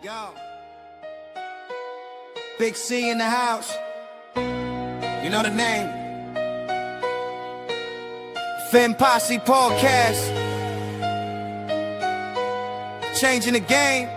Yo, Big C in the house. You know the name. Fin Posse Podcast. Changing the game.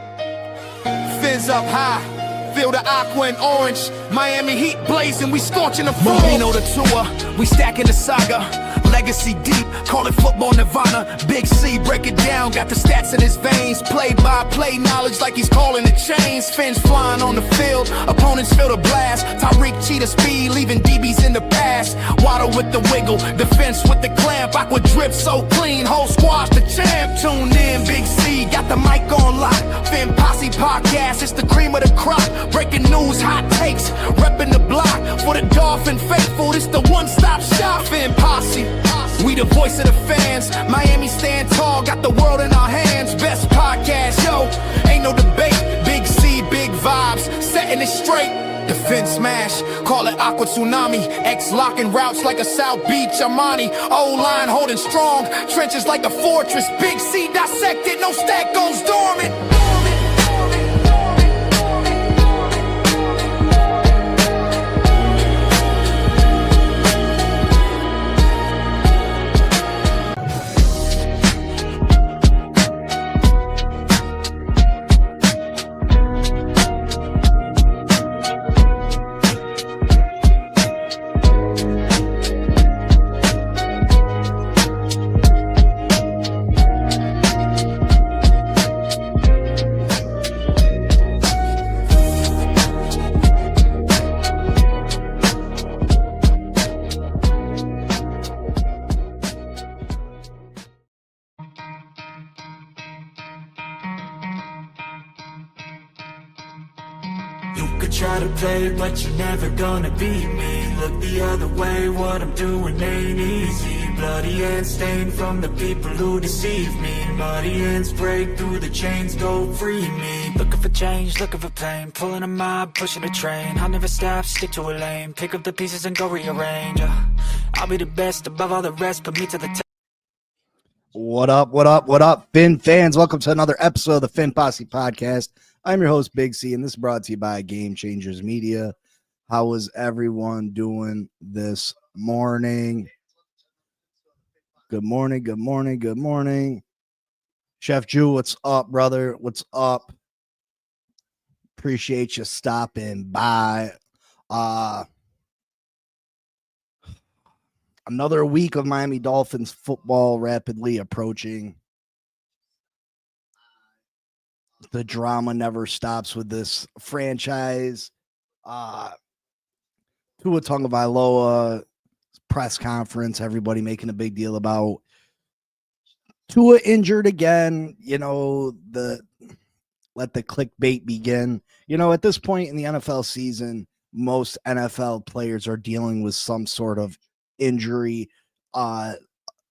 Fins up high. Feel the aqua and orange. Miami Heat blazing. We scorching the floor. Marino the tour. We stacking the saga. Legacy deep, call it football nirvana. Big C, break it down, got the stats in his veins. Play-by-play knowledge like he's calling the chains. Fins flying on the field, opponents feel the blast. Tyreek cheetah speed, leaving DBs in the past. Waddle with the wiggle, defense with the clamp. Aqua drip so clean, whole squash the champ. Tune in, Big C, got the mic on lock. Fin Posse Podcast, it's the cream of the crop. Breaking news, hot takes, repping the block. For the Dolphin faithful, it's the one-stop shop. Fin Posse. We the voice of the fans. Miami stand tall, got the world in our hands. Best podcast, yo, ain't no debate. Big C, big vibes, setting it straight. Defense smash, call it Aqua Tsunami. X locking routes like a South Beach Armani. O-line holding strong, trenches like a fortress. Big C dissected, no stack goes dormant. Try to play, but you're never gonna beat me. Look the other way, what I'm doing ain't easy. Bloody hands stained from the people who deceive me. Muddy hands break through the chains, go free me. Looking for change, looking for pain. Pulling a mob, pushing a train. I'll never stop, stick to a lane. Pick up the pieces and go rearrange. I'll be the best above all the rest, put me to the top. What up, Fin fans? Welcome to another episode of the Fin Posse Podcast. I'm your host, Big C, and this is brought to you by Game Changers Media. How is everyone doing this morning? Good morning. Chef Jew, what's up, brother? What's up? Appreciate you stopping by. Another week of Miami Dolphins football rapidly approaching. The drama never stops with this franchise. Tua Tagovailoa press conference, everybody making a big deal about Tua injured again. You know, let the clickbait begin. You know, at this point in the NFL season, most NFL players are dealing with some sort of injury. The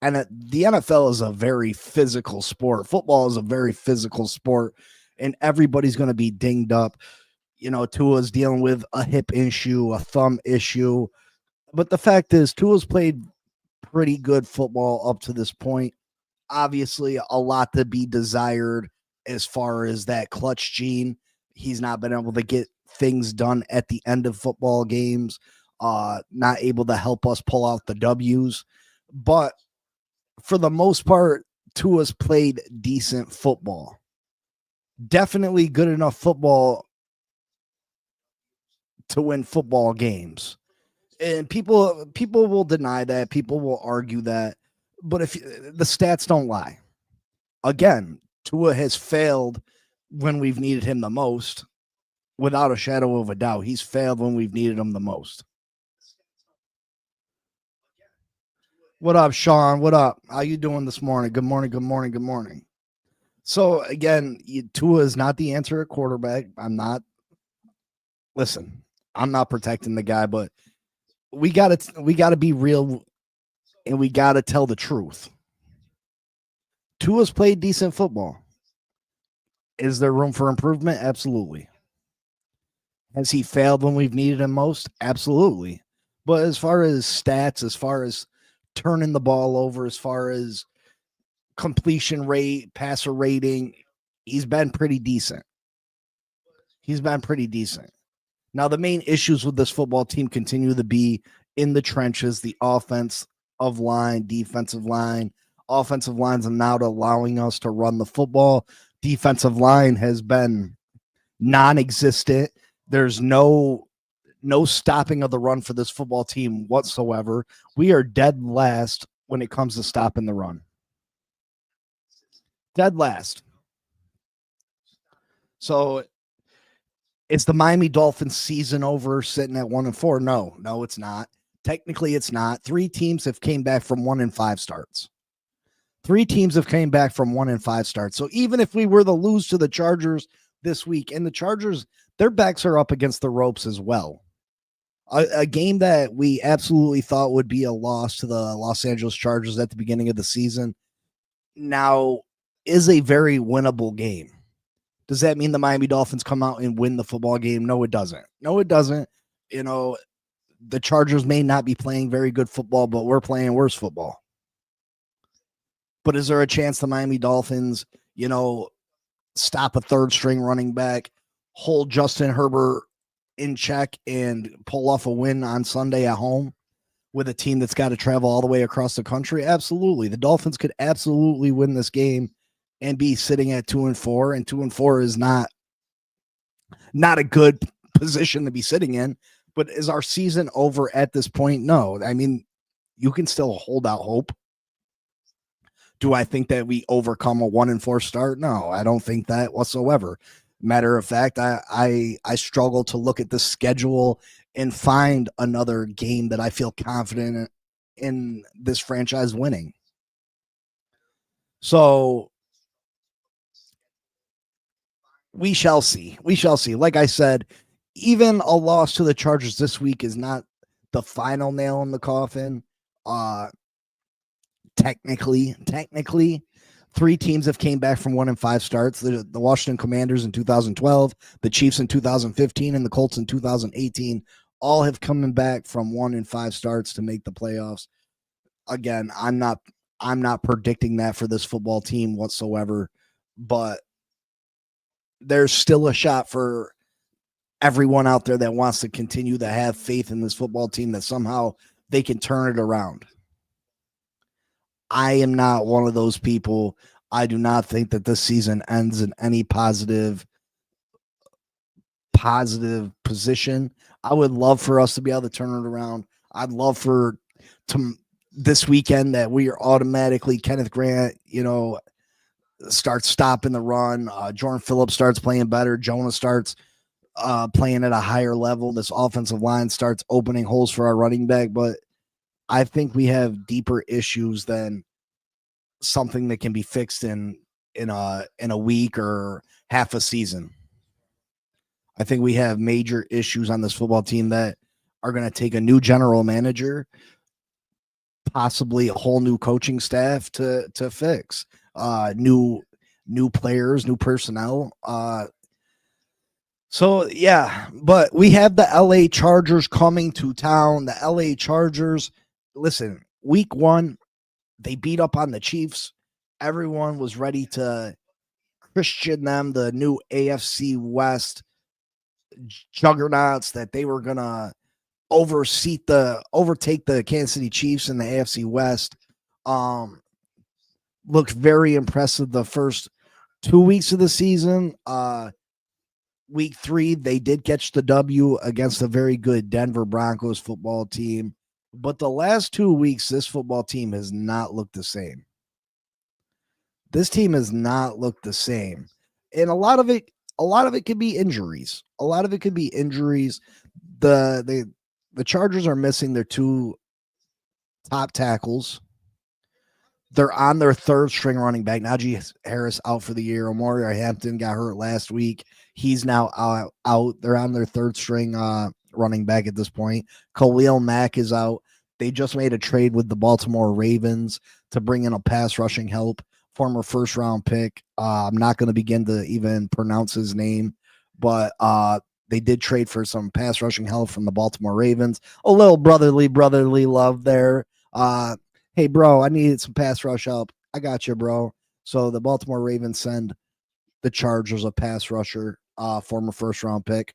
NFL is a very physical sport. Football is a very physical sport, and everybody's going to be dinged up. You know, Tua's dealing with a hip issue, a thumb issue. But the fact is, Tua's played pretty good football up to this point. Obviously, a lot to be desired as far as that clutch gene. He's not been able to get things done at the end of football games, not able to help us pull out the W's. But for the most part, Tua's played decent football. Definitely good enough football to win football games. And people will deny that. People will argue that. But if the stats don't lie. Again, Tua has failed when we've needed him the most. Without a shadow of a doubt, he's failed when we've needed him the most. What up, Sean? What up? How you doing this morning? Good morning. So, again, Tua is not the answer at quarterback. I'm not protecting the guy, but we gotta be real, and we gotta tell the truth. Tua's played decent football. Is there room for improvement? Absolutely. Has he failed when we've needed him most? Absolutely. But as far as stats, as far as turning the ball over, as far as completion rate, passer rating, he's been pretty decent. He's been pretty decent. Now, the main issues with this football team continue to be in the trenches, the offensive line, defensive line. Offensive lines are not allowing us to run the football. Defensive line has been non-existent. There's no stopping of the run for this football team whatsoever. We are dead last when it comes to stopping the run. Dead last. So is the Miami Dolphins season over sitting at 1-4? No, it's not. Technically, it's not. 3 teams have came back from 1-5 starts. 3 teams have came back from 1-5 starts. So even if we were to lose to the Chargers this week, and the Chargers, their backs are up against the ropes as well. A game that we absolutely thought would be a loss to the Los Angeles Chargers at the beginning of the season now is a very winnable game. Does that mean the Miami Dolphins come out and win the football game? No, it doesn't. No, it doesn't. You know, the Chargers may not be playing very good football, but we're playing worse football. But is there a chance the Miami Dolphins, stop a third string running back, hold Justin Herbert in check, and pull off a win on Sunday at home with a team that's got to travel all the way across the country? Absolutely. The Dolphins could absolutely win this game and be sitting at 2-4, and 2-4 is not a good position to be sitting in. But is our season over at this point? No. I mean, you can still hold out hope. Do I think that we overcome a 1-4 start? No, I don't think that whatsoever. Matter of fact, I struggle to look at the schedule and find another game that I feel confident in this franchise winning. So we shall see. We shall see. Like I said, even a loss to the Chargers this week is not the final nail in the coffin. Technically, 3 teams have came back from 1-5 starts. The Washington Commanders in 2012, the Chiefs in 2015, and the Colts in 2018 all have coming back from 1-5 starts to make the playoffs. Again, I'm not predicting that for this football team whatsoever, but there's still a shot for everyone out there that wants to continue to have faith in this football team that somehow they can turn it around. I am not one of those people. I do not think that this season ends in any positive position. I would love for us to be able to turn it around. I'd love for this weekend that we are automatically Kenneth Grant, starts stopping the run. Jordan Phillips starts playing better. Jonah starts playing at a higher level. This offensive line starts opening holes for our running back, but I think we have deeper issues than something that can be fixed in a week or half a season. I think we have major issues on this football team that are going to take a new general manager, possibly a whole new coaching staff to fix. New players, new personnel. So yeah, but we have the LA Chargers coming to town. The LA Chargers, listen, week 1, they beat up on the Chiefs. Everyone was ready to Christian them, the new AFC West juggernauts, that they were going to overtake the Kansas City Chiefs in the AFC West. Looked very impressive the first 2 weeks of the season. Week 3, they did catch the W against a very good Denver Broncos football team. But the last 2 weeks, this football team has not looked the same. This team has not looked the same. And a lot of it could be injuries. The Chargers are missing their 2 top tackles. They're on their 3rd string running back. Najee Harris out for the year. Omari Hampton got hurt last week. He's now out. They're on their 3rd string running back at this point. Khalil Mack is out. They just made a trade with the Baltimore Ravens to bring in a pass rushing help, former 1st-round pick. I'm not going to begin to even pronounce his name, but they did trade for some pass rushing help from the Baltimore Ravens. A little brotherly love there. Hey, bro, I needed some pass rush help. I got you, bro. So the Baltimore Ravens send the Chargers a pass rusher. former first round pick.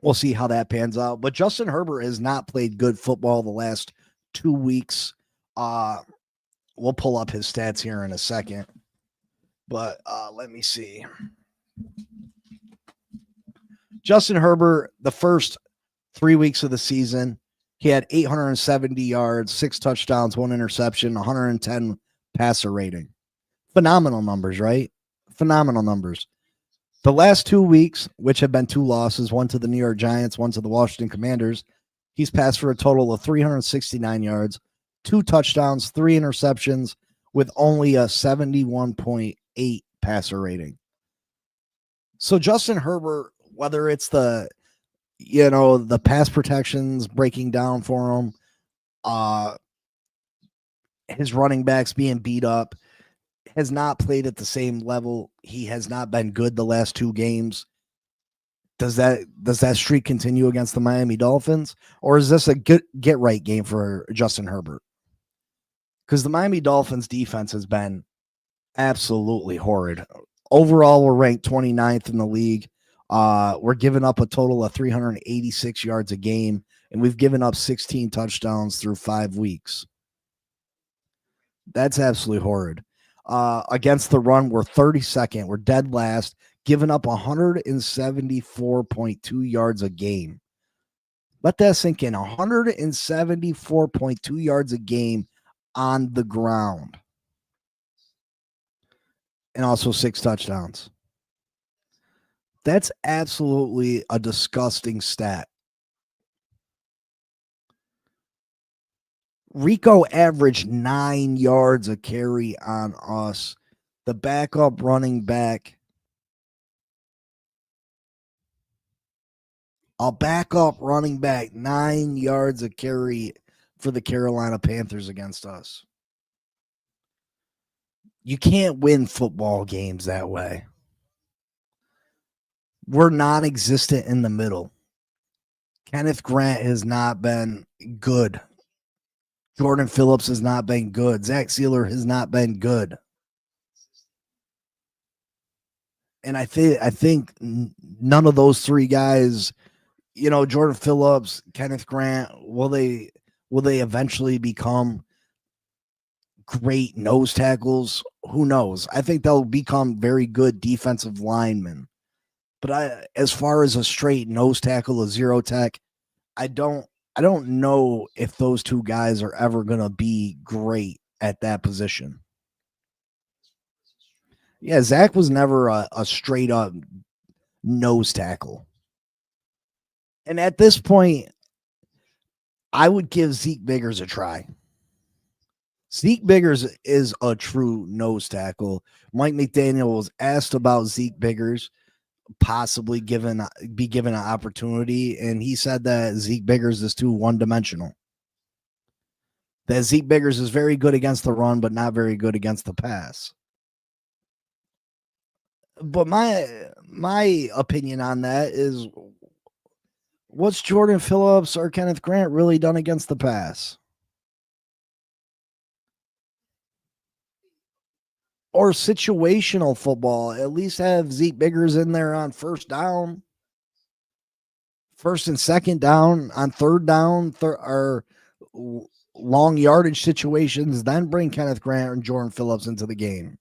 We'll see how that pans out. But Justin Herbert has not played good football the last 2 weeks. We'll pull up his stats here in a second. But let me see. Justin Herbert, the first 3 weeks of the season, he had 870 yards, 6 touchdowns, 1 interception, 110 passer rating. Phenomenal numbers, right? Phenomenal numbers. The last 2 weeks, which have been 2 losses, one to the New York Giants, one to the Washington Commanders, he's passed for a total of 369 yards, 2 touchdowns, 3 interceptions, with only a 71.8 passer rating. So Justin Herbert, whether it's the pass protections breaking down for him, his running backs being beat up, has not played at the same level. He has not been good the last 2 games. Does that streak continue against the Miami Dolphins, or is this a get right game for Justin Herbert? Because the Miami Dolphins defense has been absolutely horrid. Overall, we're ranked 29th in the league. We're giving up a total of 386 yards a game, and we've given up 16 touchdowns through 5 weeks. That's absolutely horrid. Against the run, we're 32nd. We're dead last, giving up 174.2 yards a game. Let that sink in. 174.2 yards a game on the ground. And also 6 touchdowns. That's absolutely a disgusting stat. Rico averaged 9 yards a carry on us. The backup running back. A backup running back, 9 yards a carry for the Carolina Panthers against us. You can't win football games that way. We're non-existent in the middle. Kenneth Grant has not been good. Jordan Phillips has not been good. Zach Sealer has not been good. And I think none of those 3 guys, Jordan Phillips, Kenneth Grant, will they eventually become great nose tackles? Who knows? I think they'll become very good defensive linemen. But as far as a straight nose tackle, a zero tech, I don't know if those 2 guys are ever going to be great at that position. Yeah, Zach was never a straight up nose tackle. And at this point, I would give Zeke Biggers a try. Zeke Biggers is a true nose tackle. Mike McDaniel was asked about Zeke Biggers possibly be given an opportunity, and he said that Zeke Biggers is too one-dimensional. That Zeke Biggers is very good against the run, but not very good against the pass. But my opinion on that is, what's Jordan Phillips or Kenneth Grant really done against the pass? Or situational football. At least have Zeke Biggers in there on first down. First and second down, on third down, or long yardage situations, then bring Kenneth Grant and Jordan Phillips into the game.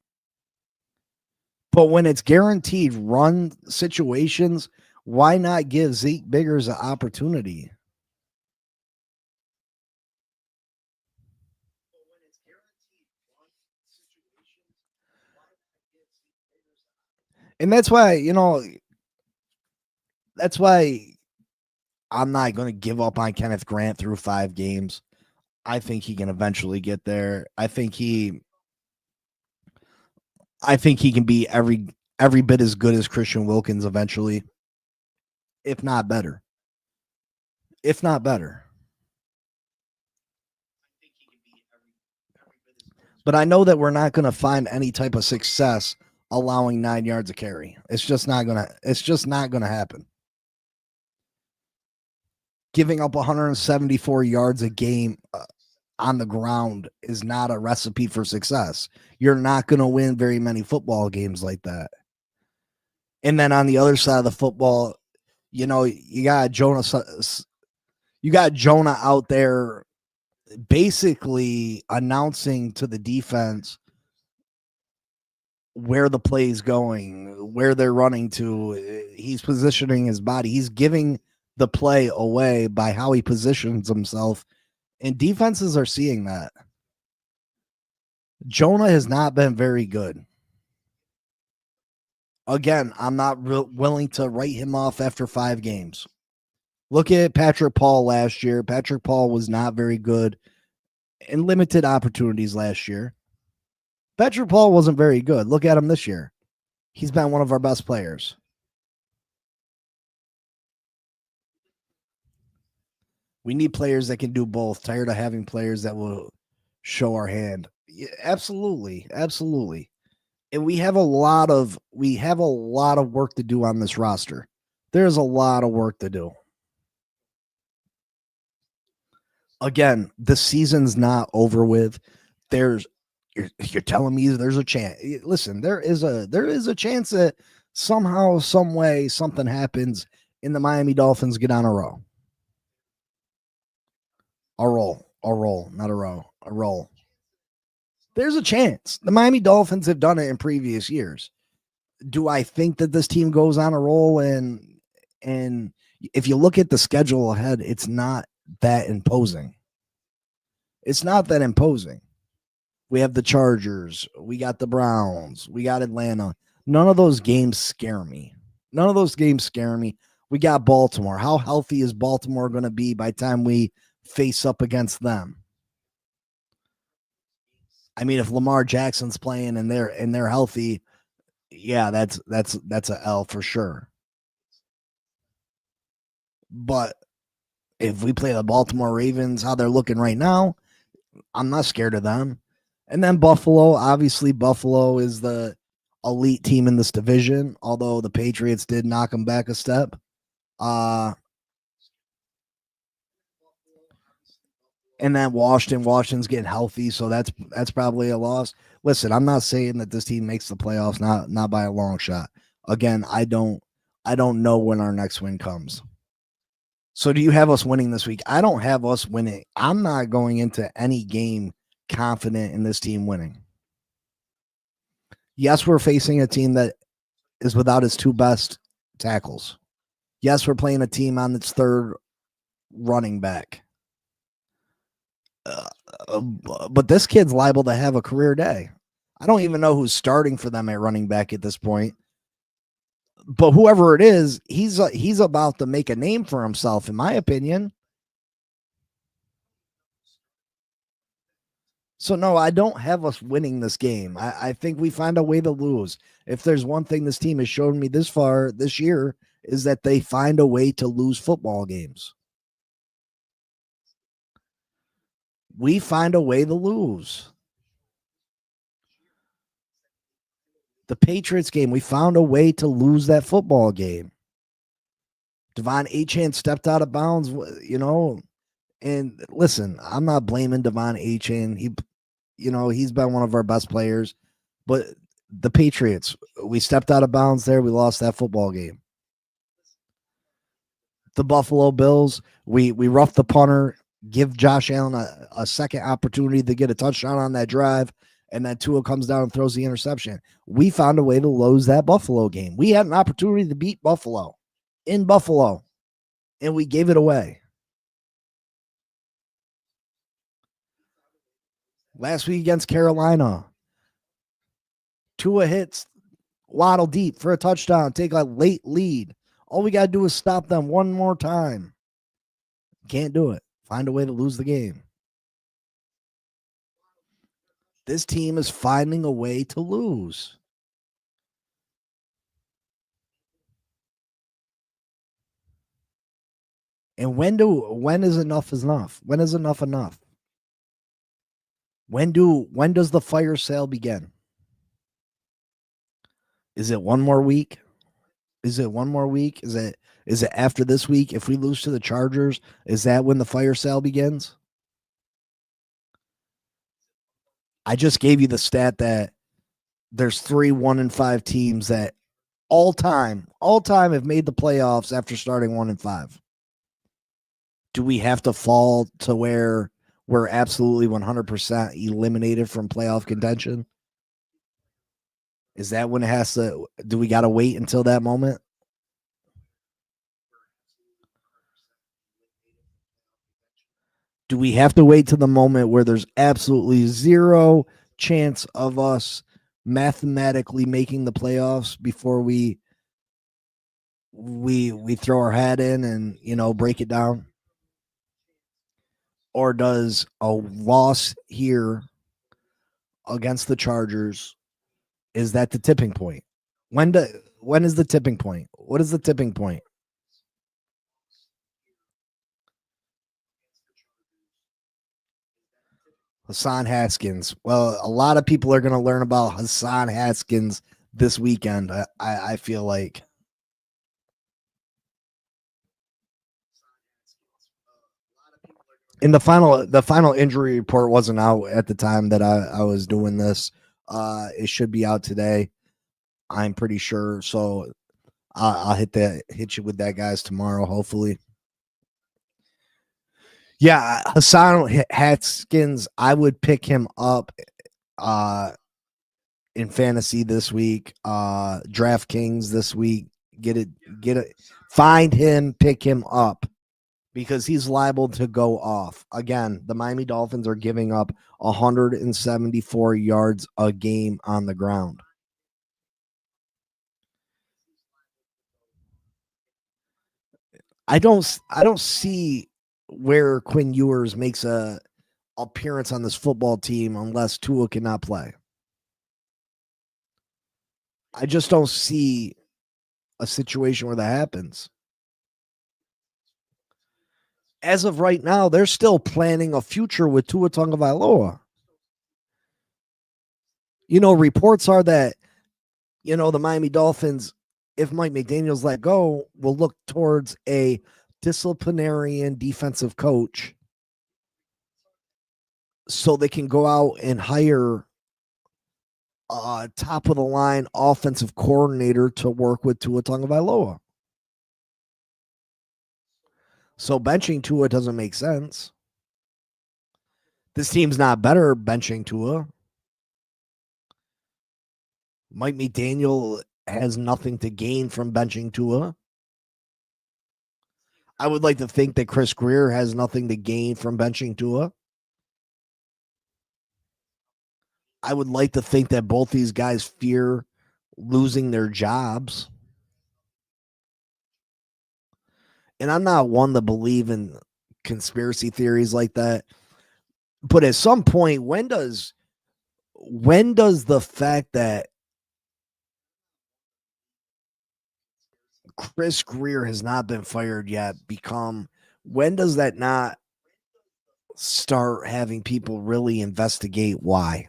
But when it's guaranteed run situations, why not give Zeke Biggers an opportunity? And that's why I'm not going to give up on Kenneth Grant through 5 games. I think he can eventually get there. I think he can be every bit as good as Christian Wilkins eventually, if not better. If not better. But I know that we're not going to find any type of success allowing 9 yards a carry. It's just not going to happen. Giving up 174 yards a game on the ground is not a recipe for success. You're not going to win very many football games like that. And then on the other side of the football, you know, you got Jonah out there basically announcing to the defense where the play's going, where they're running to. He's positioning his body. He's giving the play away by how he positions himself. And defenses are seeing that. Jonah has not been very good. Again, I'm not willing to write him off after 5 games. Look at Patrick Paul last year. Patrick Paul was not very good in limited opportunities last year. Patrick Paul wasn't very good. Look at him this year. He's been one of our best players. We need players that can do both. Tired of having players that will show our hand. Yeah, absolutely. Absolutely. And we have a lot of work to do on this roster. There's a lot of work to do. Again, the season's not over with. You're telling me there's a chance. Listen, there is a chance that somehow, some way, something happens and the Miami Dolphins get on a roll. A roll, not a row, a roll. There's a chance. The Miami Dolphins have done it in previous years. Do I think that this team goes on a roll? And if you look at the schedule ahead, it's not that imposing. It's not that imposing. We have the Chargers. We got the Browns. We got Atlanta. None of those games scare me. We got Baltimore. How healthy is Baltimore going to be by the time we face up against them? I mean, if Lamar Jackson's playing and they're healthy, yeah, that's a L for sure. But if we play the Baltimore Ravens, how they're looking right now, I'm not scared of them. And then Buffalo, obviously Buffalo is the elite team in this division, although the Patriots did knock them back a step. And then Washington's getting healthy, so that's probably a loss. Listen, I'm not saying that this team makes the playoffs, not by a long shot. Again, I don't know when our next win comes. So do you have us winning this week? I don't have us winning. I'm not going into any game confident in this team winning. Yes, we're facing a team that is without its 2 best tackles. Yes, we're playing a team on its 3rd running back. But this kid's liable to have a career day. I don't even know who's starting for them at running back at this point. But whoever it is, he's about to make a name for himself, in my opinion. So no, I don't have us winning this game. I think we find a way to lose. If there's one thing this team has shown me this far this year, is that they find a way to lose football games. We find a way to lose. The Patriots game, we found a way to lose that football game. Devon Achane stepped out of bounds, and listen, I'm not blaming Devon Achane. He's been one of our best players, but the Patriots, we stepped out of bounds there. We lost that football game. The Buffalo Bills, we roughed the punter, give Josh Allen a second opportunity to get a touchdown on that drive, and then Tua comes down and throws the interception. We found a way to lose that Buffalo game. We had an opportunity to beat Buffalo in Buffalo, and we gave it away. Last week against Carolina, Tua hits Waddle deep for a touchdown, take a late lead. All we got to do is stop them one more time. Can't do it. Find a way to lose the game. This team is finding a way to lose. And when is enough enough? When is enough enough? When does the fire sale begin? Is it one more week? Is it one more week? Is it after this week? If we lose to the Chargers, is that when the fire sale begins? I just gave you the stat that there's 3 1-5 teams that all time have made the playoffs after starting 1-5. Do we have to fall to where we're absolutely 100% eliminated from playoff contention? Is that when it has to? Do we got to wait until that moment? Do we have to wait to the moment where there's absolutely zero chance of us mathematically making the playoffs before we throw our hat in and break it down? Or does a loss here against the Chargers, is that the tipping point? When is the tipping point? What is the tipping point? Hassan Haskins. Well, a lot of people are going to learn about Hassan Haskins this weekend. I feel like. And the final injury report wasn't out at the time that I was doing this. It should be out today, I'm pretty sure. So I'll hit you with that, guys, tomorrow, hopefully. Yeah, Hassan Haskins, I would pick him up in fantasy this week, DraftKings this week. Get it, find him, pick him up, because he's liable to go off. Again, the Miami Dolphins are giving up 174 yards a game on the ground. I don't see where Quinn Ewers makes a appearance on this football team unless Tua cannot play. I just don't see a situation where that happens. As of right now, they're still planning a future with Tua Tagovailoa. Reports are that, the Miami Dolphins, if Mike McDaniel's let go, will look towards a disciplinarian defensive coach so they can go out and hire a top of the line offensive coordinator to work with Tua Tagovailoa. So benching Tua doesn't make sense. This team's not better benching Tua. Mike McDaniel has nothing to gain from benching Tua. I would like to think that Chris Greer has nothing to gain from benching Tua. I would like to think that both these guys fear losing their jobs. And I'm not one to believe in conspiracy theories like that. But at some point, when does the fact that Chris Greer has not been fired yet when does that not start having people really investigate why?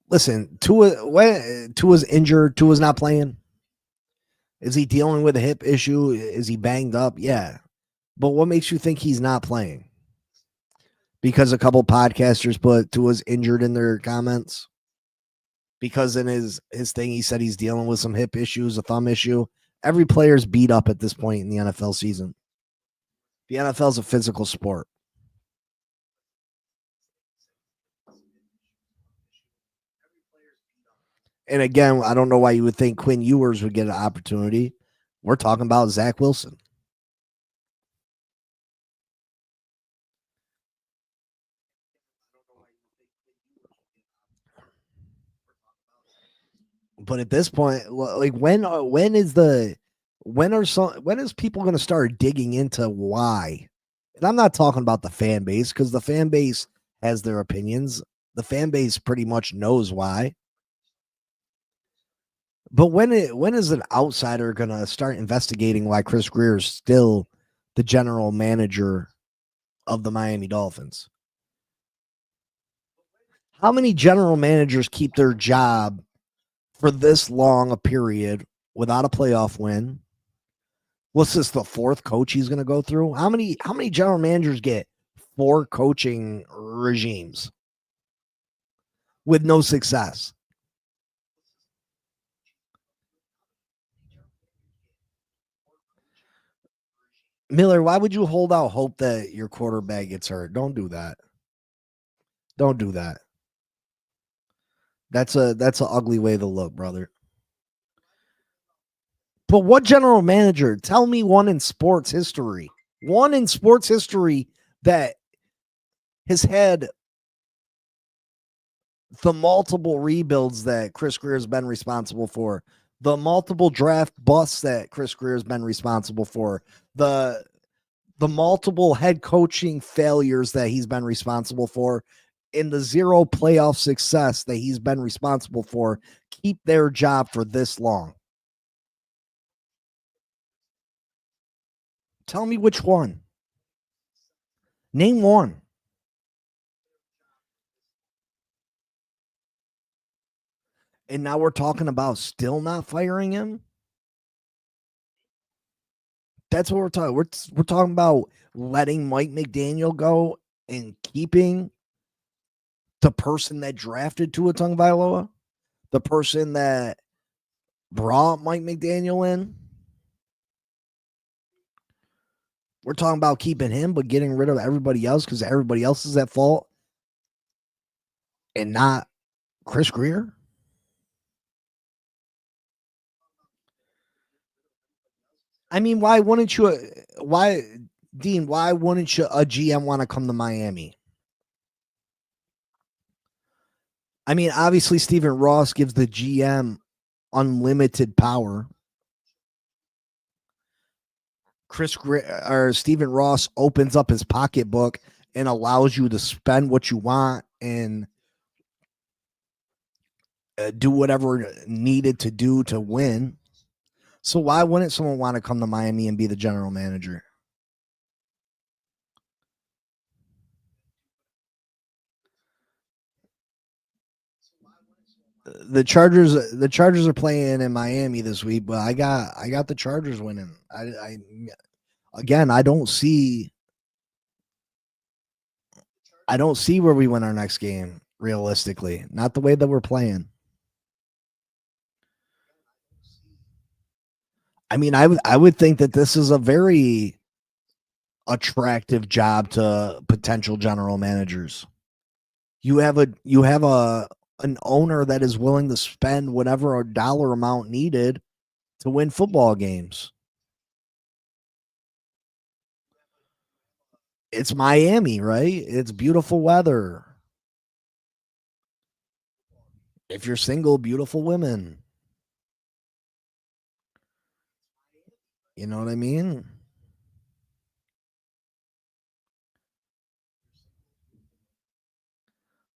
Listen, Tua's injured, Tua's not playing. Is he dealing with a hip issue? Is he banged up? Yeah. But what makes you think he's not playing? Because a couple podcasters put Tua's injured in their comments? Because in his thing, he said he's dealing with some hip issues, a thumb issue. Every player's beat up at this point in the NFL season. The NFL is a physical sport. And again, I don't know why you would think Quinn Ewers would get an opportunity. We're talking about Zach Wilson. But at this point, like when is people going to start digging into why? And I'm not talking about the fan base, because the fan base has their opinions. The fan base pretty much knows why. But when is an outsider going to start investigating why Chris Greer is still the general manager of the Miami Dolphins? How many general managers keep their job for this long a period without a playoff win? What's this, the fourth coach he's going to go through? How many general managers get 4 coaching regimes with no success. Miller, why would you hold out hope that your quarterback gets hurt? Don't do that. Don't do that. That's an ugly way to look, brother. But what general manager? Tell me one in sports history. One in sports history that has had the multiple rebuilds that Chris Greer has been responsible for, the multiple draft busts that Chris Greer has been responsible for, the multiple head coaching failures that he's been responsible for, and the 0 playoff success that he's been responsible for, keep their job for this long. Tell me which one. Name one. And now we're talking about still not firing him. That's what we're talking. We're talking about letting Mike McDaniel go and keeping the person that drafted Tua Tagovailoa, the person that brought Mike McDaniel in. We're talking about keeping him, but getting rid of everybody else because everybody else is at fault and not Chris Greer. I mean, why wouldn't you, Dean, why wouldn't you, a GM want to come to Miami? I mean, obviously, Stephen Ross gives the GM unlimited power. Stephen Ross opens up his pocketbook and allows you to spend what you want and do whatever needed to do to win. So why wouldn't someone want to come to Miami and be the general manager? The Chargers are playing in Miami this week, but I got the Chargers winning. I don't see where we win our next game realistically. Not the way that we're playing. I mean, I would think that this is a very attractive job to potential general managers. You have an owner that is willing to spend whatever a dollar amount needed to win football games. It's Miami, right? It's beautiful weather. If you're single, beautiful women. You know what I mean?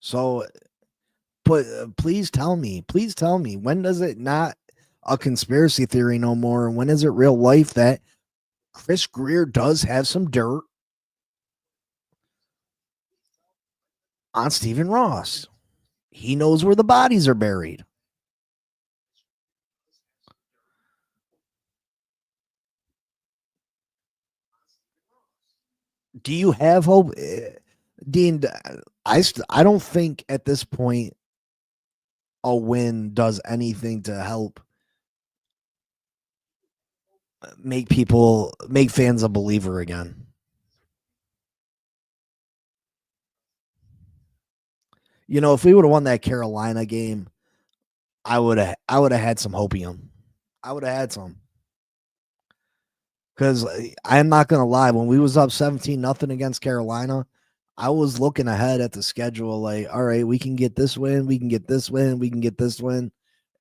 So, but please tell me, when does it not a conspiracy theory no more? When is it real life that Chris Greer does have some dirt on Stephen Ross? He knows where the bodies are buried. Do you have hope, Dean? I don't think at this point a win does anything to help make fans a believer again. You know, if we would have won that Carolina game, I would have had some hopium. I would have had some. Because I'm not gonna lie, when we was up 17-0 against Carolina, I was looking ahead at the schedule like, all right, we can get this win, we can get this win, we can get this win.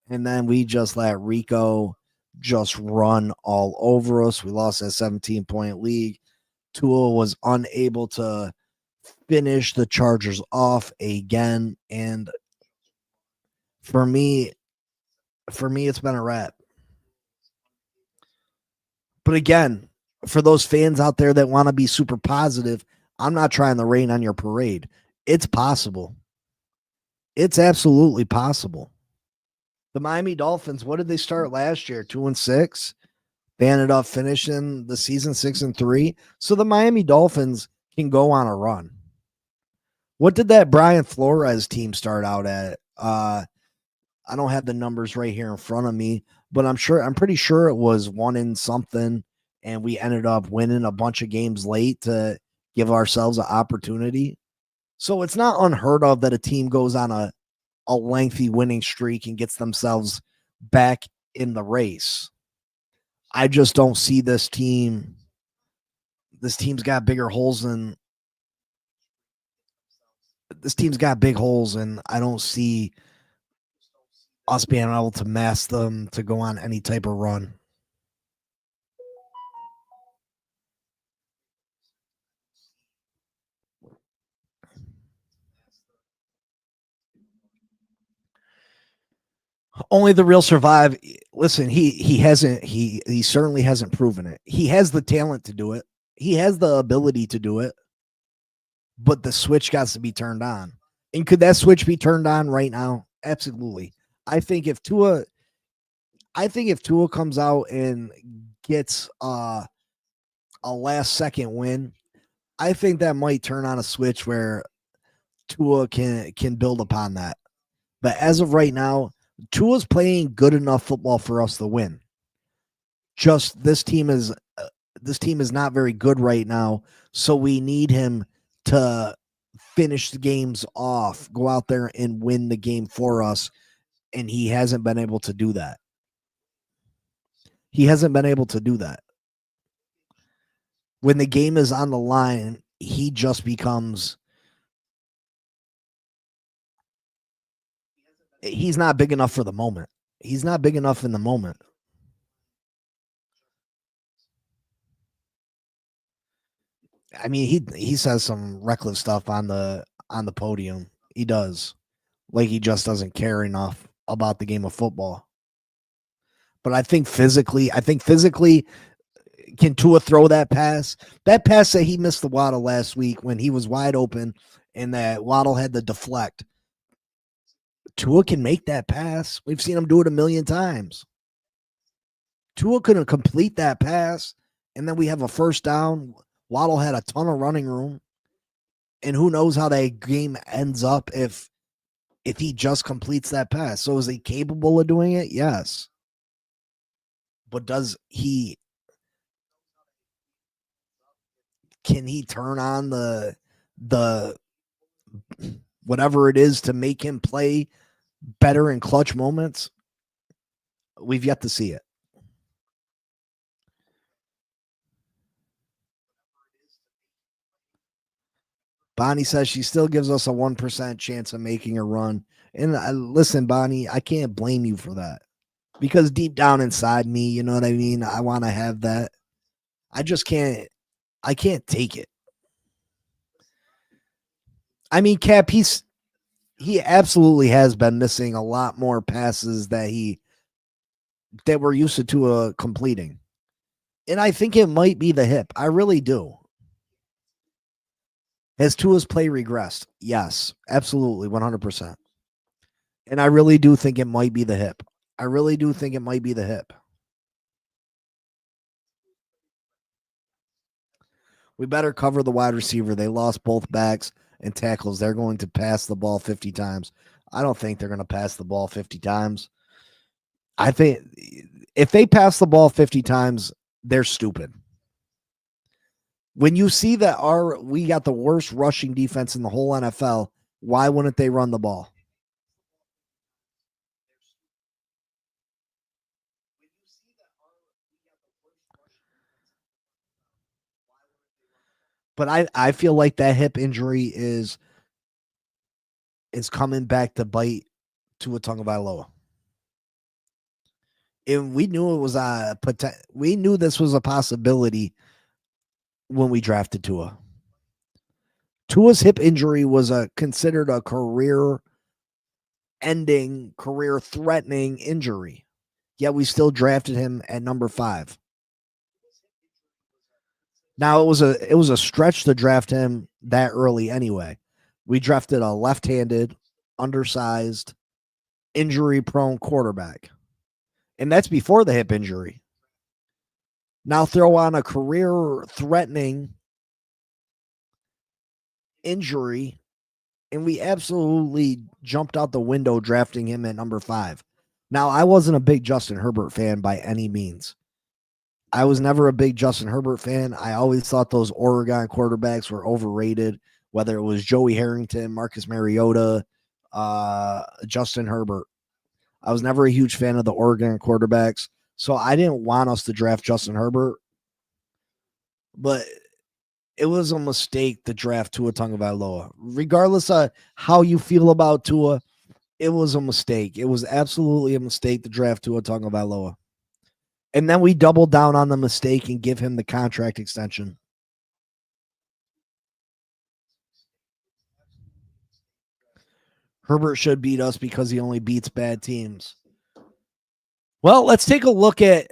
And then we just let Rico just run all over us. We lost that 17-point lead. Tua was unable to finish the Chargers off again. And for me, it's been a wrap. But again, for those fans out there that want to be super positive, I'm not trying to rain on your parade. It's possible. It's absolutely possible. The Miami Dolphins, what did they start last year? 2-6. They ended up finishing the season 6-3. So the Miami Dolphins can go on a run. What did that Brian Flores team start out at? I don't have the numbers right here in front of me, but I'm pretty sure it was 1 in something, and we ended up winning a bunch of games late to give ourselves an opportunity. So it's not unheard of that a team goes on a lengthy winning streak and gets themselves back in the race. I just don't see this team. This team's got bigger holes than this team's got big holes, and I don't see us being able to mask them to go on any type of run. Only the real survive. Listen, he certainly hasn't proven it. He has the talent to do it. He has the ability to do it. But the switch got to be turned on. And could that switch be turned on right now? Absolutely. I think if Tua comes out and gets a last second win, I think that might turn on a switch where Tua can build upon that. But as of right now, Tua's playing good enough football for us to win. Just this team is not very good right now, so we need him to finish the games off, go out there and win the game for us, and he hasn't been able to do that. He hasn't been able to do that. When the game is on the line, he just becomes he's not big enough for the moment. He's not big enough in the moment. I mean, he says some reckless stuff on the podium. He does. Like he just doesn't care enough about the game of football. But I think physically, can Tua throw that pass? That pass that he missed the Waddle last week when he was wide open and that Waddle had to deflect. Tua can make that pass. We've seen him do it a million times. Tua couldn't complete that pass, and then we have a first down. Waddle had a ton of running room, and who knows how that game ends up if he just completes that pass. So is he capable of doing it? Yes. But can he turn on the whatever it is to make him play better in clutch moments? We've yet to see it. Bonnie says she still gives us a 1% chance of making a run. And listen, Bonnie, I can't blame you for that. Because deep down inside me, you know what I mean? I want to have that. I just can't. I can't take it. I mean, Cap, he absolutely has been missing a lot more passes that we're used to Tua completing. And I think it might be the hip. I really do. Has Tua's play regressed? Yes, absolutely, 100%. And I really do think it might be the hip. We better cover the wide receiver. They lost both backs and tackles. They're going to pass the ball 50 times. I don't think they're going to pass the ball 50 times. I think if they pass the ball 50 times, they're stupid. When you see that we got the worst rushing defense in the whole NFL, why wouldn't they run the ball? But I feel like that hip injury is coming back to bite Tua Tagovailoa. And we knew we knew this was a possibility when we drafted Tua. Tua's hip injury was considered a career-ending, career-threatening injury. Yet we still drafted him at number 5. Now it was a stretch to draft him that early anyway. We drafted a left-handed, undersized, injury-prone quarterback. And that's before the hip injury. Now throw on a career-threatening injury, and we absolutely jumped out the window drafting him at number 5. Now, I wasn't a big Justin Herbert fan by any means. I was never a big Justin Herbert fan. I always thought those Oregon quarterbacks were overrated, whether it was Joey Harrington, Marcus Mariota, Justin Herbert. I was never a huge fan of the Oregon quarterbacks, so I didn't want us to draft Justin Herbert. But it was a mistake to draft Tua Tagovailoa. Regardless of how you feel about Tua, it was a mistake. It was absolutely a mistake to draft Tua Tagovailoa. And then we doubled down on the mistake and give him the contract extension. Herbert should beat us because he only beats bad teams. Well, let's take a look at,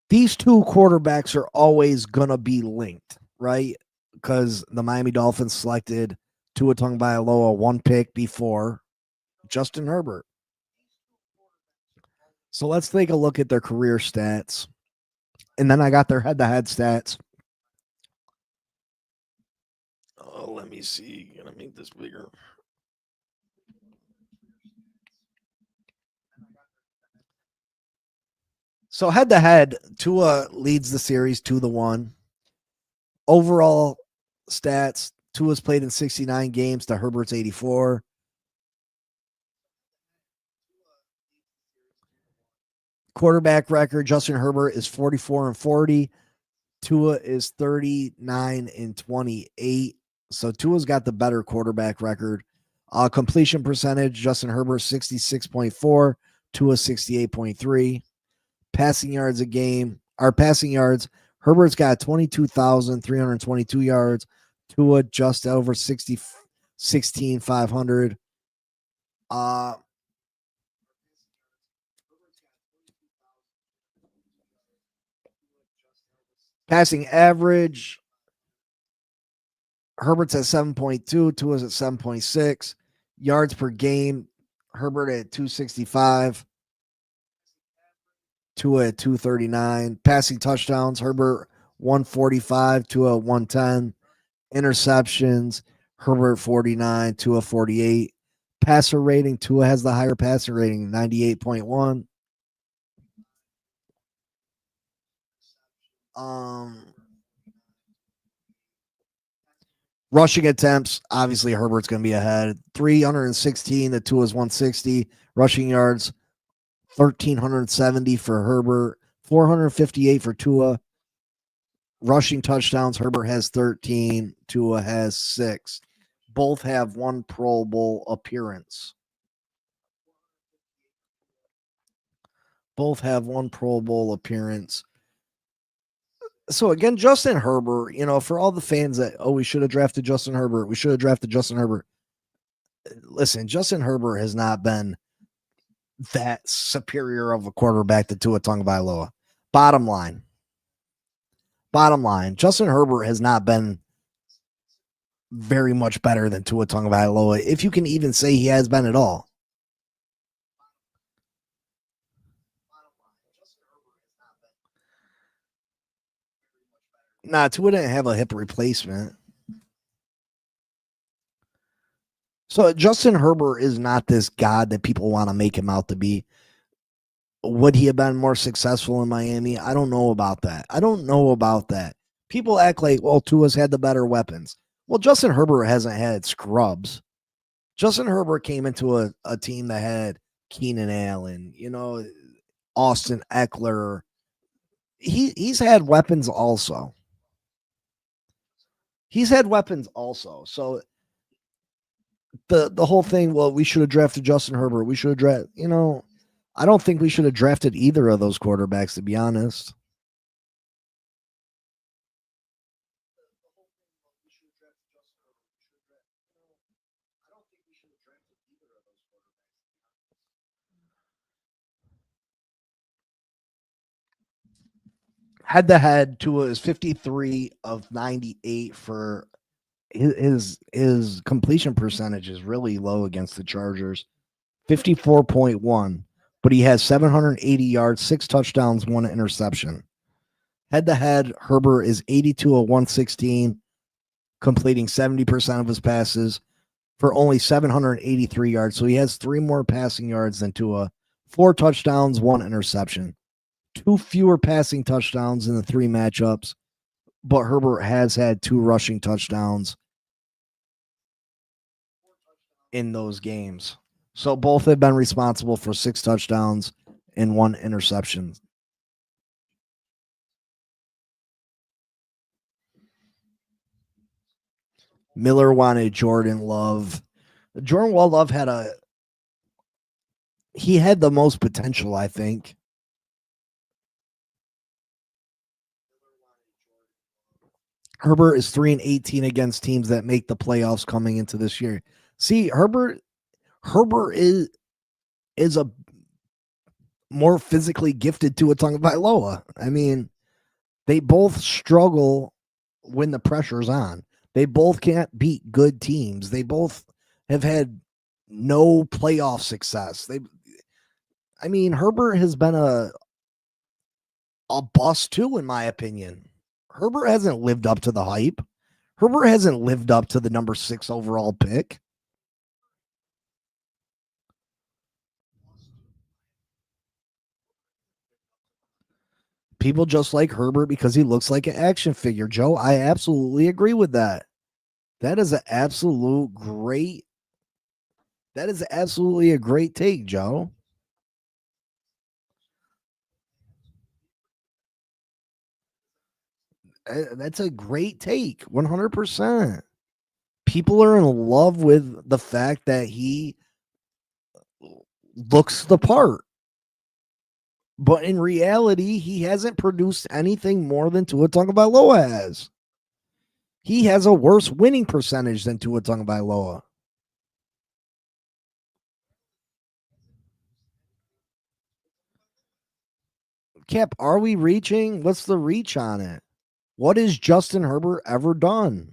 these two quarterbacks are always going to be linked, right? Because the Miami Dolphins selected Tua Tagovailoa 1 pick before Justin Herbert. So let's take a look at their career stats. And then I got their head-to-head stats. Oh, let me see. Gonna make this bigger. So head-to-head, Tua leads the series 2-1. Overall stats, Tua's played in 69 games to Herbert's 84. Quarterback record, Justin Herbert is 44-40. Tua is 39-28. So Tua's got the better quarterback record. Completion percentage, Justin Herbert 66.4, Tua 68.3. Passing yards a game, our passing yards, Herbert's got 22,322 yards. Tua just over 16,500. Passing average, Herbert's at 7.2, Tua's at 7.6. Yards per game, Herbert at 265. Tua at 239. Passing touchdowns, Herbert 145, Tua 110. Interceptions, Herbert 49, Tua 48. Passer rating, Tua has the higher passer rating, 98.1. Rushing attempts, obviously Herbert's going to be ahead. 316 to Tua's 160. Rushing yards, 1,370 for Herbert, 458 for Tua. Rushing touchdowns, Herbert has 13, Tua has 6. Both have 1 Pro Bowl appearance. Both have 1 Pro Bowl appearance. So again, Justin Herbert, for all the fans that, we should have drafted Justin Herbert. We should have drafted Justin Herbert. Listen, Justin Herbert has not been that superior of a quarterback to Tua Tagovailoa. Bottom line, Justin Herbert has not been very much better than Tua Tagovailoa, if you can even say he has been at all. Nah, Tua didn't have a hip replacement. So Justin Herbert is not this god that people want to make him out to be. Would he have been more successful in Miami? I don't know about that. People act like, well, Tua's had the better weapons. Well, Justin Herbert hasn't had scrubs. Justin Herbert came into a team that had Keenan Allen, Austin Eckler. He's had weapons also. So the whole thing, well, we should have drafted Justin Herbert. We should have drafted, I don't think we should have drafted either of those quarterbacks, to be honest. Head to head, Tua is 53 of 98 for his completion percentage is really low against the Chargers, 54.1, but he has 780 yards, 6 touchdowns, 1 interception. Head to head, Herbert is 82 of 116. completing 70% of his passes for only 783 yards. So he has 3 more passing yards than Tua. 4 touchdowns, 1 interception. 2 fewer passing touchdowns in the 3 matchups, but Herbert has had 2 rushing touchdowns in those games. So both have been responsible for 6 touchdowns and 1 interception. Miller wanted Jordan Love. Jordan Love had the most potential, I think. Herbert is 3-18 against teams that make the playoffs coming into this year. See, Herbert is a more physically gifted Tua Tagovailoa. I mean, they both struggle when the pressure's on. They both can't beat good teams. They both have had no playoff success. Herbert has been a bust too, in my opinion. Herbert hasn't lived up to the hype. Herbert hasn't lived up to the number 6 overall pick. People just like Herbert because he looks like an action figure, Joe. I absolutely agree with that. That is absolutely a great take, Joe. That's a great take, 100%. People are in love with the fact that he looks the part. But in reality, he hasn't produced anything more than Tua Tagovailoa has. He has a worse winning percentage than Tua Tagovailoa. Cap, are we reaching? What's the reach on it? What has Justin Herbert ever done?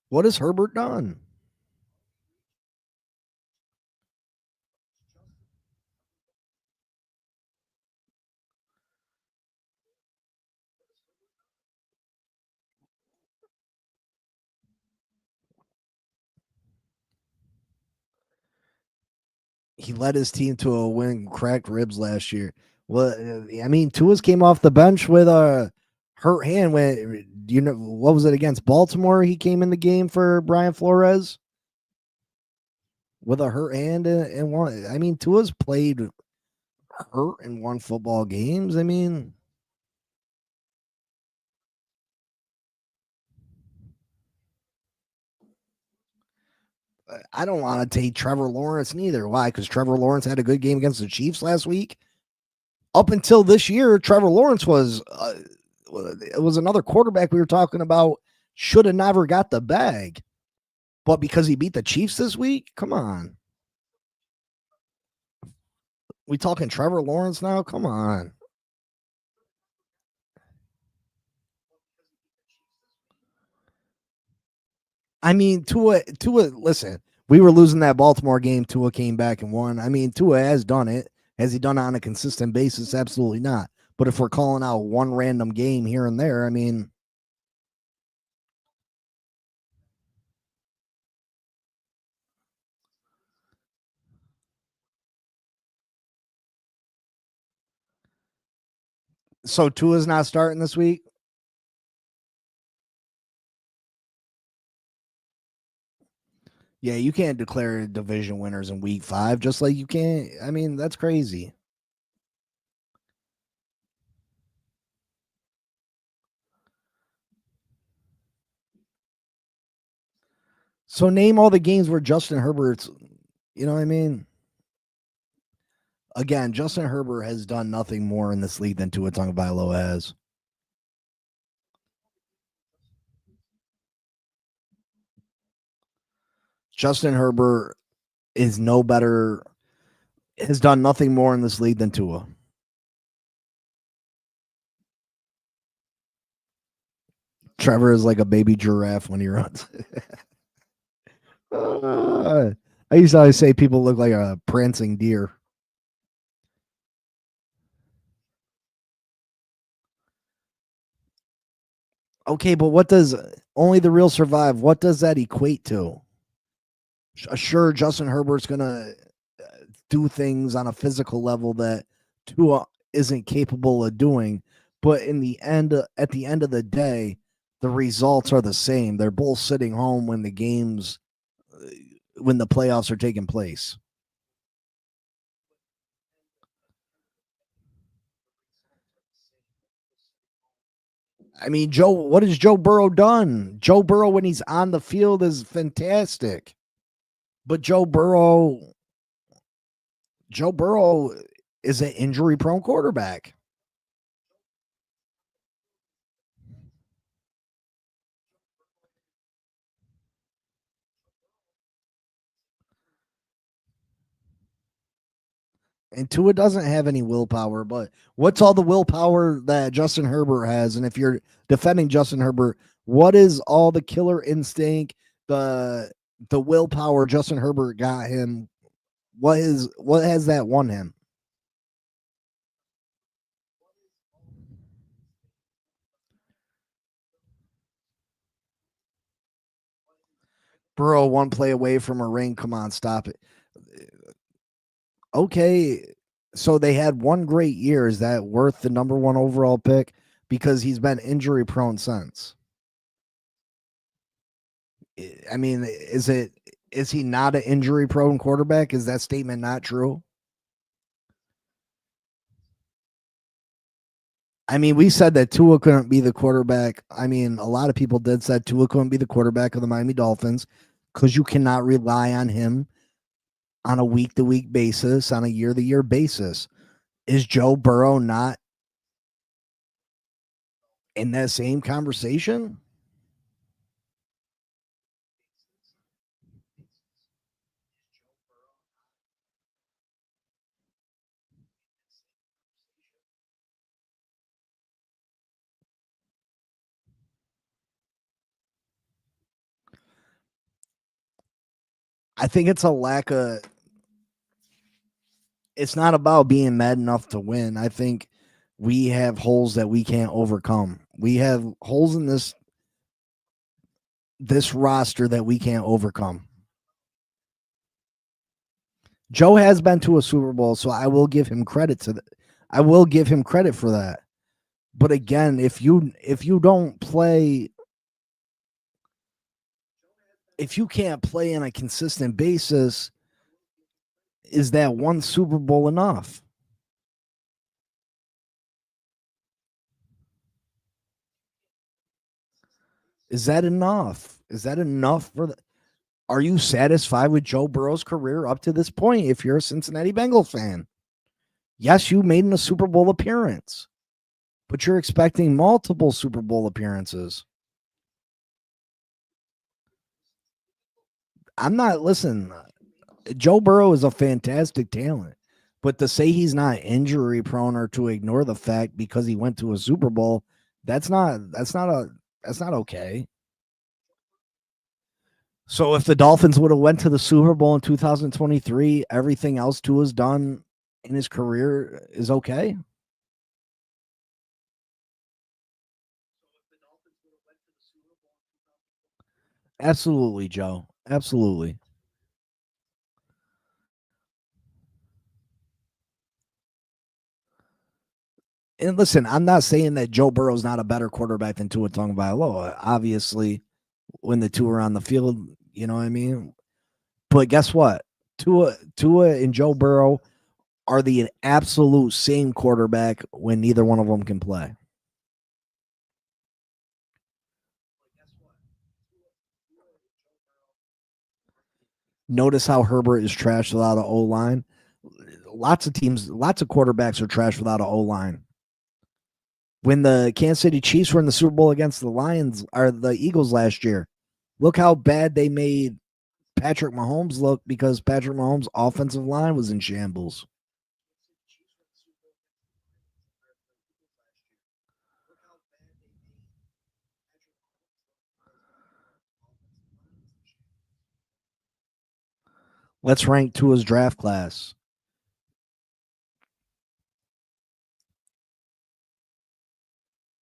What has Herbert done? He led his team to a win, cracked ribs last year. Well, Tua's came off the bench with a hurt hand. When what was it against Baltimore? He came in the game for Brian Flores with a hurt hand and one. Tua's played hurt and won football games. I don't want to take Trevor Lawrence neither. Why? Because Trevor Lawrence had a good game against the Chiefs last week. Up until this year, Trevor Lawrence was it was another quarterback we were talking about should have never got the bag. But because he beat the Chiefs this week, come on. We talking Trevor Lawrence now? Come on. Tua, listen, we were losing that Baltimore game. Tua came back and won. Tua has done it. Has he done it on a consistent basis? Absolutely not. But if we're calling out one random game here and there, so Tua's not starting this week? Yeah, you can't declare division winners in week 5, just like you can't. That's crazy. So name all the games where Justin Herbert's, you know what I mean? Again, Justin Herbert has done nothing more in this league than Tua Tagovailoa has. Justin Herbert is no better, has done nothing more in this league than Tua. Trevor is like a baby giraffe when he runs. I used to always say people look like a prancing deer. Okay, but what does only the real survive? What does that equate to? Sure, Justin Herbert's gonna do things on a physical level that Tua isn't capable of doing, but in the end, at the end of the day, the results are the same. They're both sitting home when the games, when the playoffs are taking place. I mean, Joe, what has Joe Burrow done? Joe Burrow, when he's on the field, is fantastic. But Joe Burrow is an injury prone quarterback. And Tua doesn't have any willpower, but what's all the willpower that Justin Herbert has? And if you're defending Justin Herbert, what is all the killer instinct, the the willpower Justin Herbert got him? What has that won him? Burrow one play away from a ring. Come on, stop it. Okay, so they had one great year. Is that worth the number one overall pick? Because he's been injury prone since. I mean, is he not an injury prone quarterback? Is that statement not true? I mean, we said that Tua couldn't be the quarterback. I mean, a lot of people did said Tua couldn't be the quarterback of the Miami Dolphins because you cannot rely on him on a week to week basis, on a year to year basis. Is Joe Burrow not in that same conversation? I think it's a lack of, it's not about being mad enough to win. I think we have holes that we can't overcome. We have holes in this roster that we can't overcome. Joe has been to a Super Bowl, so I will give him credit to that. I will give him credit for that. But again, if you don't play, if you can't play on a consistent basis, is that one Super Bowl enough? Is that enough? Is that enough for the, are you satisfied with Joe Burrow's career up to this point if you're a Cincinnati Bengals fan? Yes, you made a Super Bowl appearance, but you're expecting multiple Super Bowl appearances. I'm not, listen, Joe Burrow is a fantastic talent, but to say he's not injury prone or to ignore the fact because he went to a Super Bowl, that's not okay. So if the Dolphins would have went to the Super Bowl in 2023, everything else Tua's done in his career is okay. Absolutely, Joe. Absolutely. And listen, I'm not saying that Joe Burrow's not a better quarterback than Tua Tagovailoa. Obviously, when the two are on the field, you know what I mean? But guess what? Tua and Joe Burrow are the absolute same quarterback when neither one of them can play. Notice how Herbert is trash without an O line. Lots of teams, lots of quarterbacks are trash without an O line. When the Kansas City Chiefs were in the Super Bowl against the Lions or the Eagles last year, look how bad they made Patrick Mahomes look because Patrick Mahomes' offensive line was in shambles. Let's rank Tua's draft class.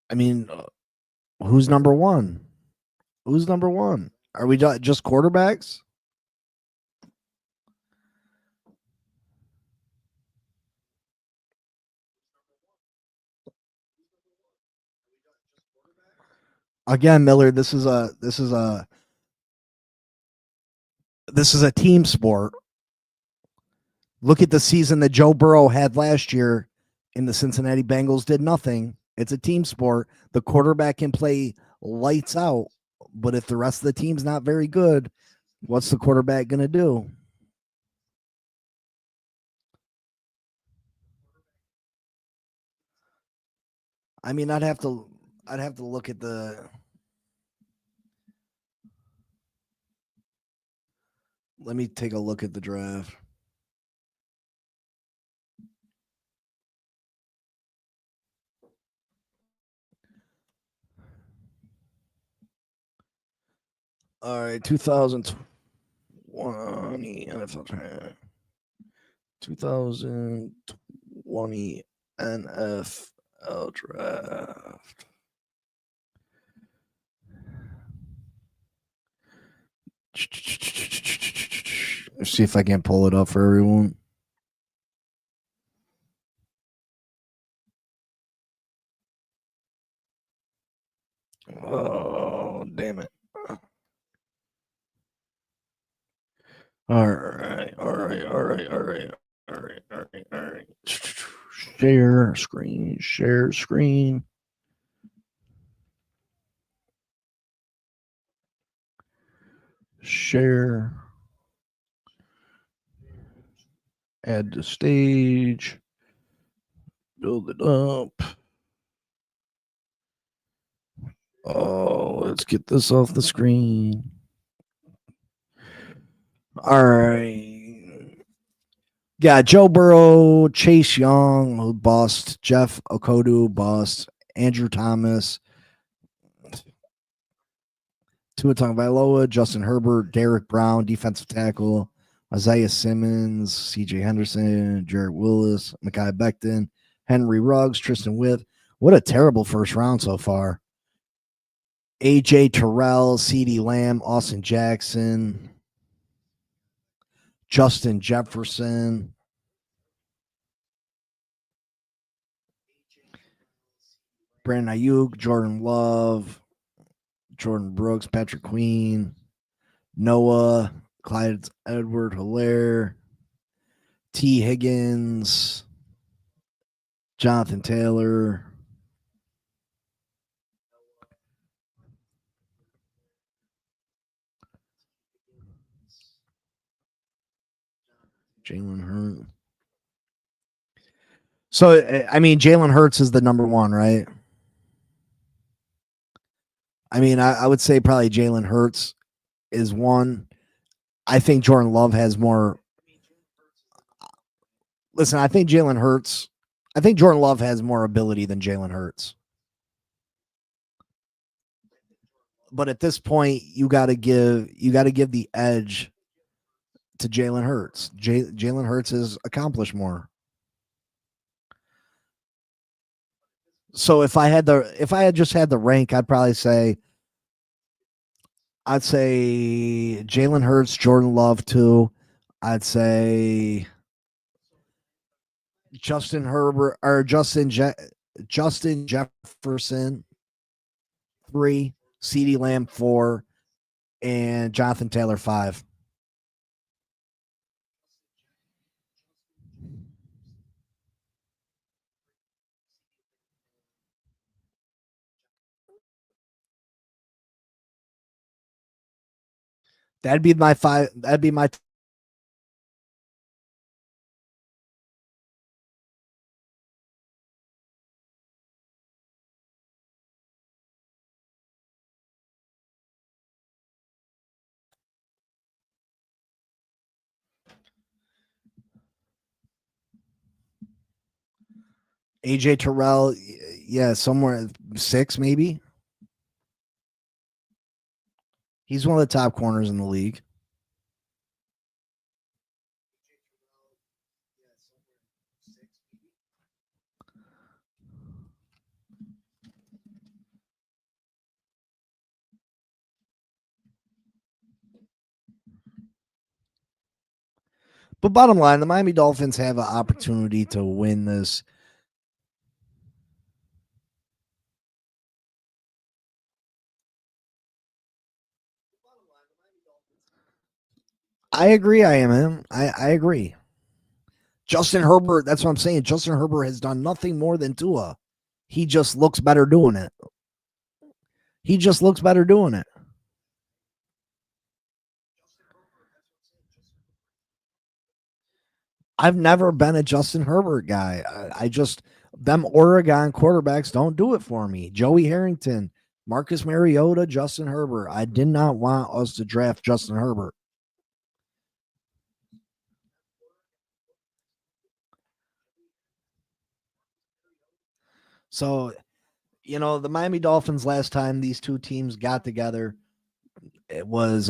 I mean, Who's number one? Who's number one? Are we just quarterbacks? Again, Miller, this is a team sport. Look at the season that Joe Burrow had last year in the Cincinnati Bengals, did nothing. It's a team sport. The quarterback can play lights out, but if the rest of the team's not very good, what's the quarterback going to do? I mean, I'd have to look at the. Let me take a look at the draft. All right, 2020 NFL draft. 2020 NFL draft. Let's see if I can pull it up for everyone. Oh, damn it. All right. Share screen. Share. Add to stage. Build it up. Oh, let's get this off the screen. All right. Yeah, Joe Burrow, Chase Young, who bust, Jeff Okodu, bust, Andrew Thomas, Tua Tagovailoa, Justin Herbert, Derek Brown, defensive tackle, Isaiah Simmons, C.J. Henderson, Jarrett Willis, Mekhi Becton, Henry Ruggs, Tristan Witt. What a terrible first round so far. A.J. Terrell, C.D. Lamb, Austin Jackson, Justin Jefferson, Brandon Ayuk, Jordan Love, Jordan Brooks, Patrick Queen, Noah, Clyde Edward-Helaire, T. Higgins, Jonathan Taylor, Jalen Hurts. So, I mean, Jalen Hurts is the number one, right? I mean, I would say probably Jalen Hurts is one. I think Jordan Love has more. Listen, I think Jordan Love has more ability than Jalen Hurts. But at this point, you got to give the edge to Jalen Hurts. Jalen Hurts has accomplished more. So if I had just had the rank, I'd probably say Jalen Hurts, Jordan Love 2. I'd say Justin Herbert or Justin Jefferson 3, CeeDee Lamb 4, and Jonathan Taylor 5. That'd be my 5. That'd be my AJ Terrell, yeah, somewhere 6 maybe. He's one of the top corners in the league. But bottom line, the Miami Dolphins have an opportunity to win this. I agree. I am him. I agree. Justin Herbert, that's what I'm saying. Justin Herbert has done nothing more than Tua. He just looks better doing it. He just looks better doing it. I've never been a Justin Herbert guy. I just, them Oregon quarterbacks don't do it for me. Joey Harrington, Marcus Mariota, Justin Herbert. I did not want us to draft Justin Herbert. So, the Miami Dolphins last time these two teams got together, it was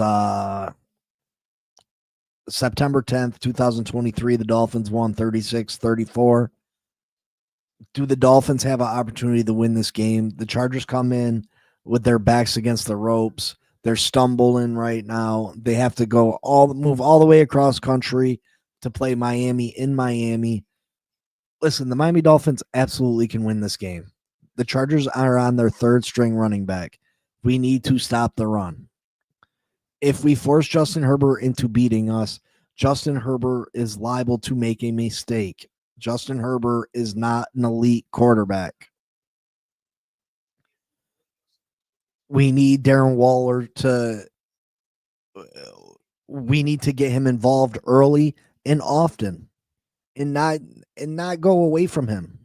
September 10th, 2023. The Dolphins won 36-34. Do the Dolphins have an opportunity to win this game? The Chargers come in with their backs against the ropes. They're stumbling right now. They have to move all the way across country to play Miami in Miami. Listen, the Miami Dolphins absolutely can win this game. The Chargers are on their third string running back. We need to stop the run. If we force Justin Herbert into beating us, Justin Herbert is liable to make a mistake. Justin Herbert is not an elite quarterback. We need Darren Waller we need to get him involved early and often and not go away from him.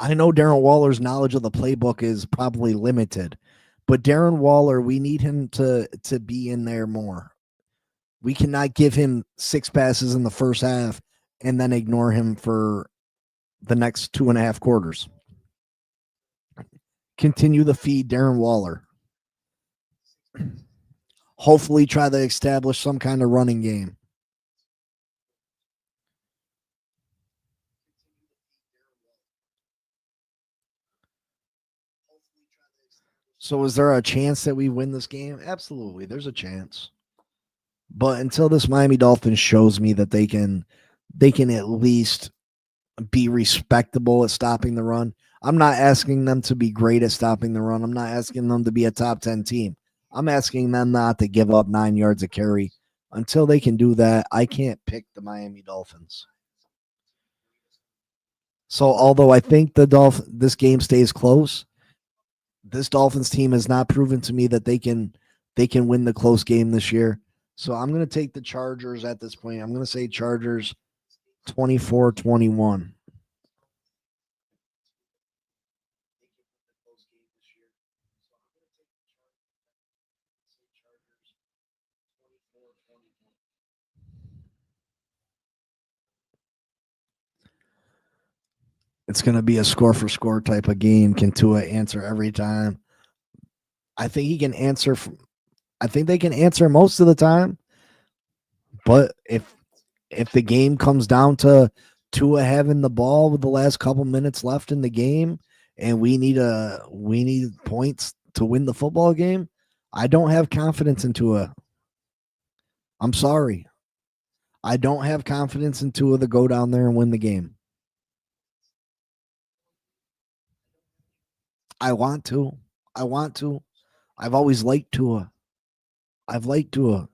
I know Darren Waller's knowledge of the playbook is probably limited, but Darren Waller, we need him to be in there more. We cannot give him 6 passes in the first half and then ignore him for the next 2.5 quarters. Continue to feed Darren Waller. Hopefully try to establish some kind of running game. So is there a chance that we win this game? Absolutely. There's a chance. But until this Miami Dolphins shows me that they can at least be respectable at stopping the run. I'm not asking them to be great at stopping the run. I'm not asking them to be a top 10 team. I'm asking them not to give up 9 yards a carry. Until they can do that, I can't pick the Miami Dolphins. So although I think this game stays close, this Dolphins team has not proven to me that they can win the close game this year. So I'm going to take the Chargers at this point. I'm going to say Chargers 24-21. It's going to be a score for score type of game. Can Tua answer every time? I think he can answer. I think they can answer most of the time. But if the game comes down to Tua having the ball with the last couple minutes left in the game, and we need points to win the football game, I don't have confidence in Tua. I'm sorry. I don't have confidence in Tua to go down there and win the game. I want to. I've always liked Tua. I've liked Tua.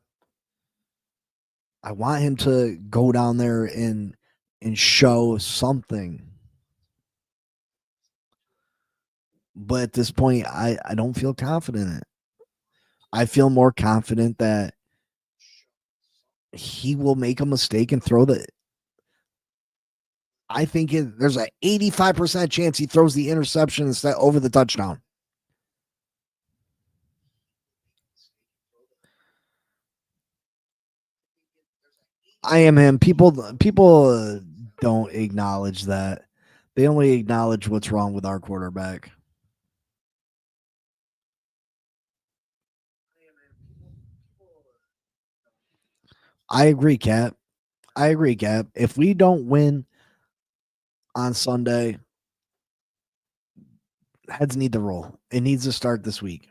I want him to go down there and show something. But at this point, I don't feel confident in it. I feel more confident that he will make a mistake and throw the. I think there's an 85% chance he throws the interception instead over the touchdown. I am him. People don't acknowledge that. They only acknowledge what's wrong with our quarterback. I agree, Cap. If we don't win on Sunday, heads need to roll. It needs to start this week.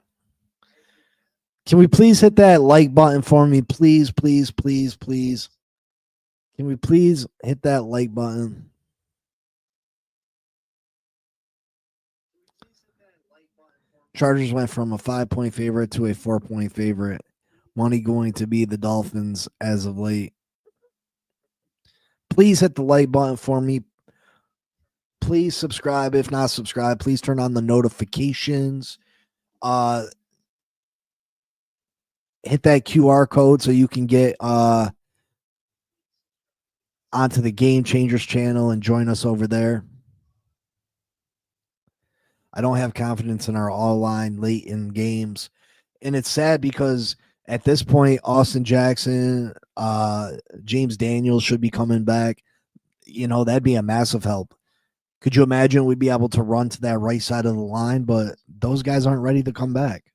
Can we please hit that like button for me? Please, please, please, please. Can we please hit that like button? Chargers went from a 5-point favorite to a 4-point favorite. Money going to be the Dolphins as of late. Please hit the like button for me. Please subscribe. If not subscribed, please turn on the notifications. Hit that QR code so you can get onto the Game Changers channel and join us over there. I don't have confidence in our all-line late in games. And it's sad because at this point, Austin Jackson, James Daniels should be coming back. You know, that'd be a massive help. Could you imagine we'd be able to run to that right side of the line, but those guys aren't ready to come back.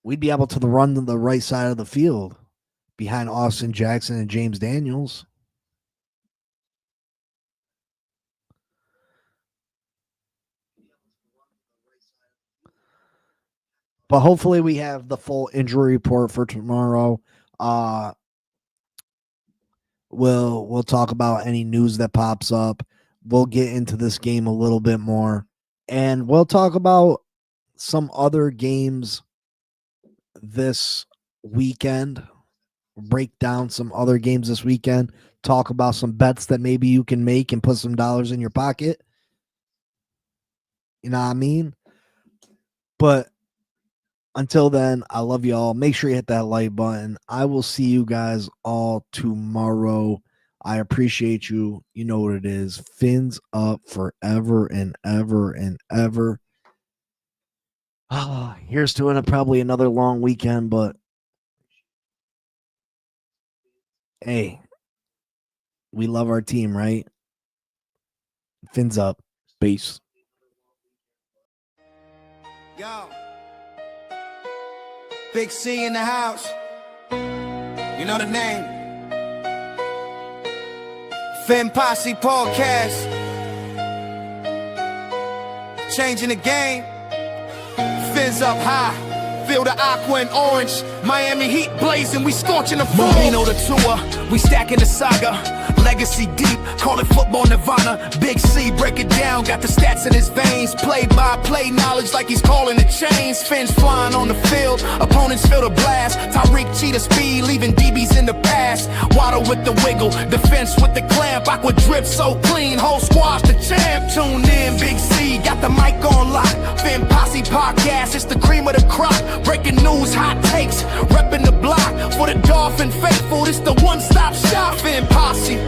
We'd be able to run to the right side of the field behind Austin Jackson and James Daniels. But hopefully we have the full injury report for tomorrow. We'll talk about any news that pops up. We'll get into this game a little bit more. And we'll talk about some other games this weekend. Break down some other games this weekend. Talk about some bets that maybe you can make and put some dollars in your pocket. You know what I mean? But until then, I love you all. Make sure you hit that like button. I will see you guys all tomorrow. I appreciate you. You know what it is. Fins up forever and ever and ever. Here's to it. Probably another long weekend, but hey, we love our team, right? Fins up. Peace. Yo. Big C in the house. You know the name. Fin Posse Podcast. Changing the game. Fins up high. Feel the aqua and orange. Miami Heat blazing. We scorching the floor. We know the tour. We stacking the saga. Legacy deep, call it football nirvana. Big C, break it down, got the stats in his veins. Play-by-play knowledge like he's calling the chains. Fins flying on the field, opponents feel the blast. Tyreek cheetah speed, leaving DBs in the past. Waddle with the wiggle, defense with the clamp. Aqua drip so clean, whole squash the champ. Tune in, Big C, got the mic on lock. Fin Posse Podcast, it's the cream of the crop. Breaking news, hot takes, repping the block. For the Dolphin faithful, it's the one-stop shop. Fin Posse.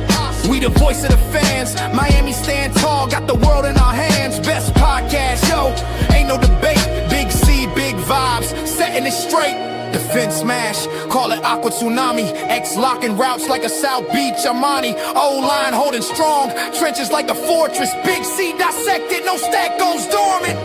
We the voice of the fans. Miami stand tall, got the world in our hands. Best podcast, yo, ain't no debate. Big C, big vibes, setting it straight. Defense smash, call it Aqua Tsunami. X locking routes like a South Beach Armani. O-line holding strong, trenches like a fortress. Big C dissected, no stack goes dormant.